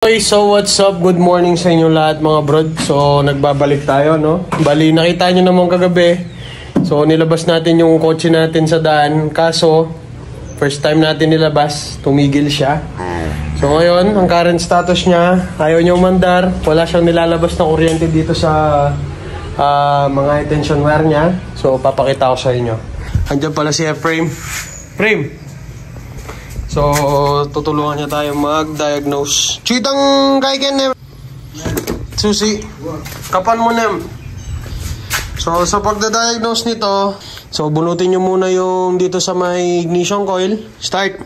Okay, so what's up? Good morning sa inyo lahat mga brod. So nagbabalik tayo, no? Bali, nakita nyo naman kagabi. So nilabas natin yung kotse natin sa daan. Kaso, first time natin nilabas, tumigil siya. So ngayon, ang current status niya, ayaw niya umandar. Wala siyang nilalabas na kuryente dito sa mga tension wire niya. So papakita ko sa inyo. Andiyan pala si Efraim. Efraim! So, tutulungan niya tayo mag-diagnose. Chitang kaiken, Susi, kapan mo, Nem. So, sa pagda-diagnose nito, so, bunutin nyo muna yung dito sa may ignition coil. Start.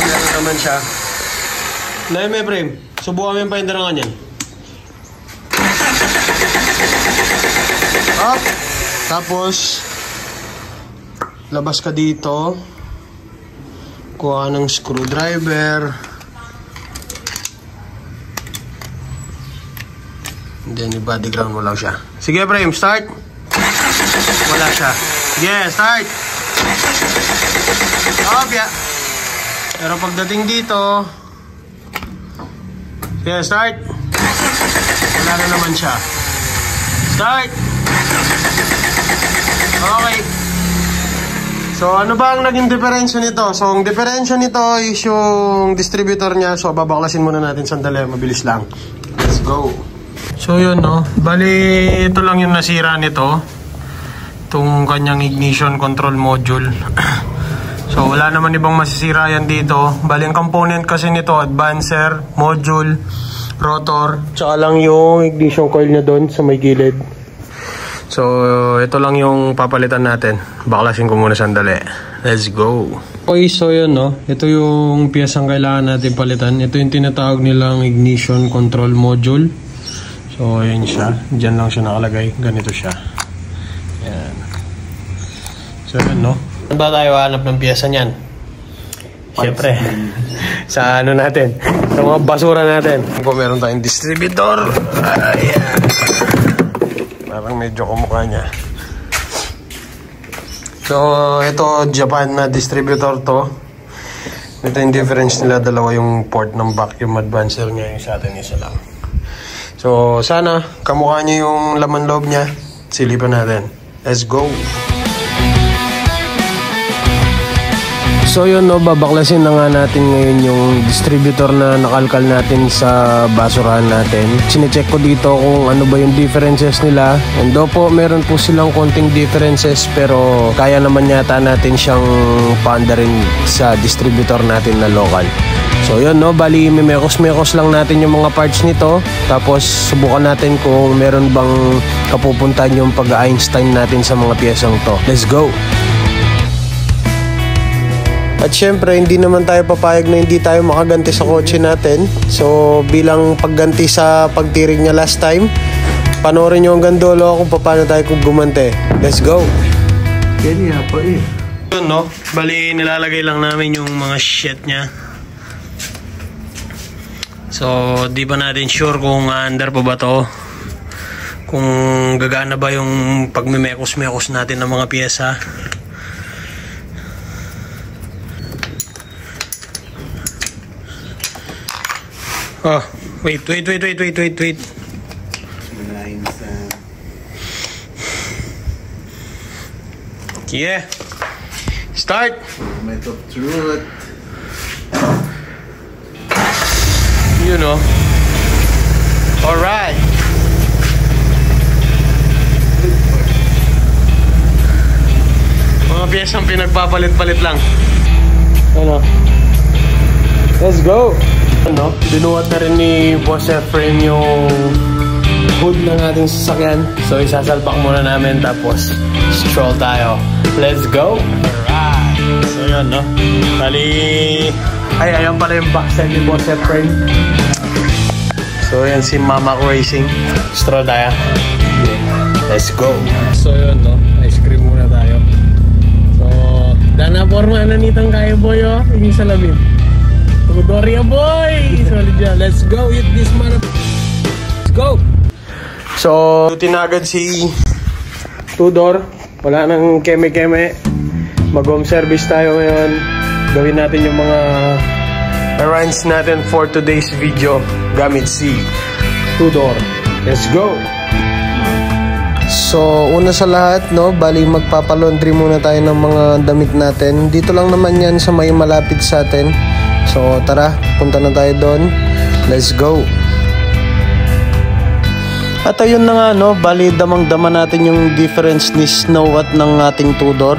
Meron naman siya. Nem, Efraim, subukan mo yung pahindarangan yan. Up. Tapos, labas ka dito, kuha ng screwdriver, and then i-body ground mo lang siya. Sige, Efraim, start. Wala siya. Sige, start. Yeah. Pero pagdating dito, sige, start. Wala na naman siya. Start. Okay. So, ano ba ang naging diferensya nito? So, ang diferensya nito is yung distributor niya. So, babaklasin muna natin sandali. Mabilis lang. Let's go. So, yun, no? Bali, ito lang yung nasira nito. Itong kanyang ignition control module. So, wala naman ibang masisira yan dito. Bali, ang component kasi nito, advancer, module, rotor. Tsaka lang yung ignition coil niya doon sa may gilid. So, ito lang yung papalitan natin. Baklasin ko muna sandali. Let's go. Okay, so yun, no? Ito yung piyesang kailangan natin palitan. Ito yung tinatawag nilang ignition control module. So, ayan siya. Diyan lang siya nakalagay. Ganito siya. Ayan. So, yun, no? Saan ba tayo hanap ng piyesa niyan? Siyempre. Sa ano natin? Sa mga basura natin. Kung meron tayong distributor. Ayan. Parang medyo kumukha niya. So, ito Japan na distributor to. Ito yung difference nila. Dalawa yung port ng vacuum advancer niya. Yung sa atin isa lang. So, sana kamukha niya yung laman loob niya. Silipan natin. Let's go! So yun, no, babaklasin na nga natin ngayon yung distributor na nakalkal natin sa basurahan natin. Sinecheck ko dito kung ano ba yung differences nila. And do po, meron po silang konting differences pero kaya naman yata natin siyang paandarin sa distributor natin na local. So yun, no, bali mimekos-mekos lang natin yung mga parts nito. Tapos subukan natin kung meron bang kapupuntahan yung pag-Einstein natin sa mga piyesang to. Let's go! At syempre, hindi naman tayo papayag na hindi tayo makaganti sa kotse natin. So, bilang pagganti sa pagtirig niya last time, panoorin nyo hanggang dulo kung paano tayo gumante. Let's go! Kanya pa eh. Yun, no? Bali, nilalagay lang namin yung mga shit niya. So, di ba natin sure kung under pa ba to? Kung gagana ba yung pagmimekos-mekos natin ng mga piyesa. Oh, wait. Yeah. Start. Moment of truth. You know. Alright. Mga piyesang pinagpapalit-palit lang. Ano? Let's go! Ano? Binuhat na rin ni Boss Efraim yung hood ng ating sasakyan. So, isasalpak muna namin tapos stroll tayo. Let's go! Alright! So, yun, no? Bali... Ay, ayan pala yung backside ni Boss Efraim. So, yan si Mama Racing. Stroll tayo. Let's go! So, yun, no? Ice cream muna tayo. So, dana forma na nitang kaya boy, oh. Yung salamin. Doria boy! Solid yan. Let's go eat this man. Let's go! So, tinagad si Tudor. Wala nang keme-keme. Mag-home service tayo ngayon. Gawin natin yung mga errands natin for today's video gamit si Tudor. Let's go! So, una sa lahat, no, bali magpapalaundry muna tayo ng mga damit natin. Dito lang naman yan sa may malapit sa atin. So, tara, punta na tayo doon. Let's go! At ayun na nga, no, bali damang-dama natin yung difference ni Snow at ng ating Tudor.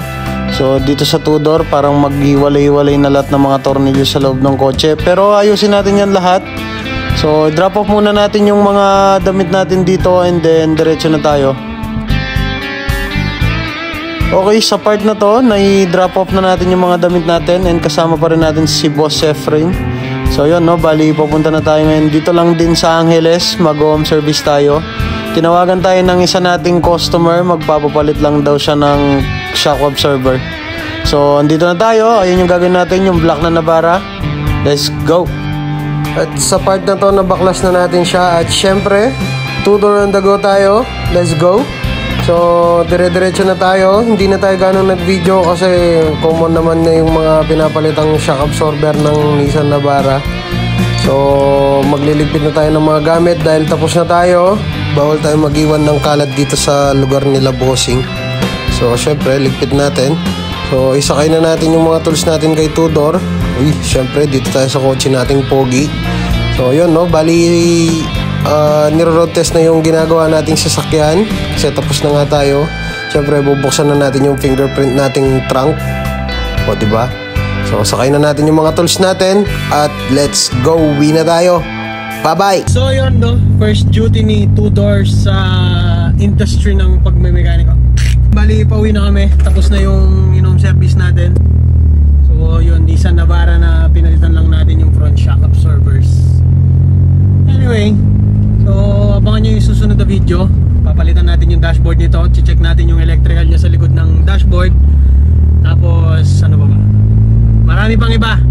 So, dito sa Tudor, parang maghiwalay-walay na lahat ng mga tornilyo sa loob ng kotse. Pero ayusin natin yan lahat. So, drop off muna natin yung mga damit natin dito and then diretso na tayo. Okay, sa part na to, nai-drop off na natin yung mga damit natin and kasama pa rin natin si Boss Efrain. So yun, no, bali pupunta na tayo ngayon. Dito lang din sa Angeles, mag-home service tayo. Tinawagan tayo ng isa nating customer, magpapapalit lang daw siya ng shock absorber. So, andito na tayo, ayun yung gagawin natin, yung black na Navara. Let's go! At sa part na to, nabaklas na natin siya at syempre, Tudor on the go tayo. Let's go! So, dire-diretso na tayo. Hindi na tayo ganong nag-video kasi common naman na yung mga pinapalitang shock absorber ng Nissan Navara. So, magliligpit na tayo ng mga gamit dahil tapos na tayo. Bawal tayo mag-iwan ng kalat dito sa lugar nila bossing. So, syempre, ligpit natin. So, isakay na natin yung mga tools natin kay Tudor. Uy, syempre, dito tayo sa kotse nating pogi. So, yun, no, bali... niro-road test na yung ginagawa nating sasakyan kasi tapos na nga tayo. Siyempre bubuksan na natin yung fingerprint nating trunk. O diba? So sakay na natin yung mga tools natin at let's go, uwi na tayo. Bye bye. So yun, no, first duty ni Tudor sa industry ng pagmemekaniko. Bali pauwi na kami, tapos na yung in-home service natin. So yun, Nissan Navara na pinalitan lang natin yung front shock absorbers. Anyway, so abangan nyo yung susunod na video. Papalitan natin yung dashboard nito. Check natin yung electrical niya sa likod ng dashboard. Tapos ano ba? Marami pang iba.